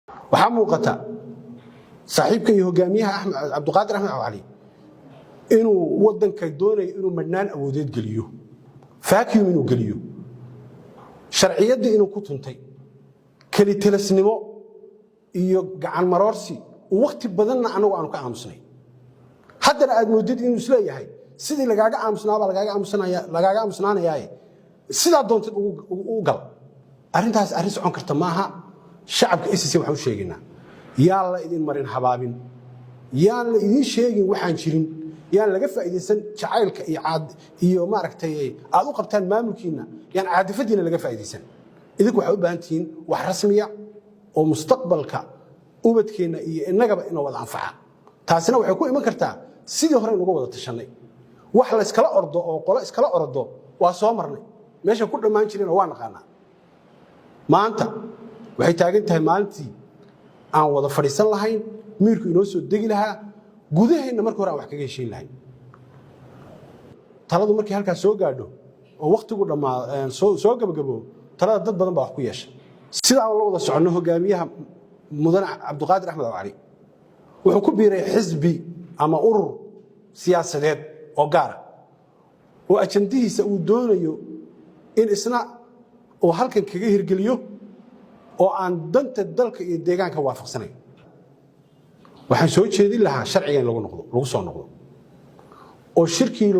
waxaa muuqata saaxiibka iyo hogaamiyaha Axmed Cabduqaadir Axmed Cali inuu wadanka doonayo inuu madnaan awoodeed geliyo vacuum inuu geliyo sharciyada inuu ku tuntay kali talasnimo iyo gacan maroorsi waqti badanna anagu aanu ka aamusnay haddana aad moodid inuu isla yahay sidii lagaaga aamusnaanayaa sidaa doontid u gal arrintaas arrin socon karta maaha shacabka ICC waxa uu sheegaynaa yaa la idin marin habaabin yaan la idin sheegin waxaan jirin yaan laga faa'iideysan jacaylka iyo maaragtay aad u qabtaan maamulkiina yaan caadifadiina laga faa'iideysan idinku waxa u baahan tihiin wax rasmiya oo mustaqbalka ubadkeena iyo innagaba inoo wada anfaca taasina waxay ku iman kartaa sidii hore inaga wada tashanay wax la iskala ordo oo qolo iskala ordo waa soo marnay meesha ku dhamaan jireen waa naqaanaa maanta waxay taagan tahay maalintii aan wada fadhiisan lahayn miirku inoo soo degi lahaa gudaheena markii hore aan wax kaga heshiin lahayn taladu markii halkaas soo gaadho oo waqtigu dhamaa soo gabagabo talada dad badan baa wax ku yeesha sidaa la wada socono hogaamiyaha mudan Cabduqaadir Axmed Cali wuxuu ku biiray xisbi ama urur siyaasadeed oo gaar ah oo ajandihiisa uu doonayo in isna oo halkan kaga hirgeliyo oo aan danta dalka iyo deegaanka waafaqsanayn waxaan soo jeedin lahaa sharciga in lagu soo noqdo oo shirkii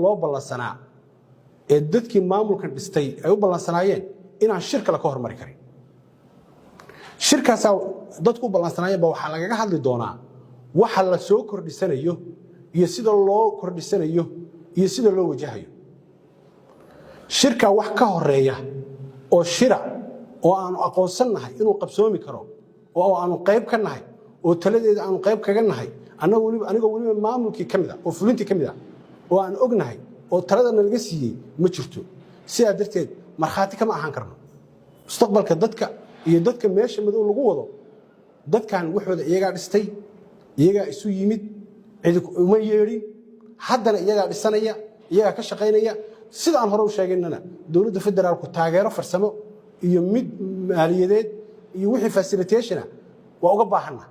loo ballansanaa ee dadkii maamulkan dhistay ay u ballansanaayeen inaan shir kale ka hormari karin shirkaas dadku u ballansanaayeen ba waxa lagaga hadli doonaa waxa la soo kordhisanayo iyo sida loo kordhisanayo iyo sida loo wajahayo shirka wax ka horeeya oo shira oo aanu aqoonsanahay inuu qabsoomi karo oo aanu qayb ka nahay oo taladeeda aanu qayb kaga nahay aniga waliba maamulkii kamid ah oo fulintii kamid ah oo aan ognahay oo taladana laga siiyay ma jirto sidaa darteed marxaati kama ahaan karno mustaqbalka dadka iyo dadka meesha madow lagu wado dadkan waxooda iyaga dhistay iyaga isu yimid cid uma yeerin haddana iyaga dhisanaya iyaga ka shaqeynaya sidaan hore u sheegaynana dawladda federaalku taageero farsamo iyo mid maaliyadeed iyo wixii facilitation waa uga baahanaa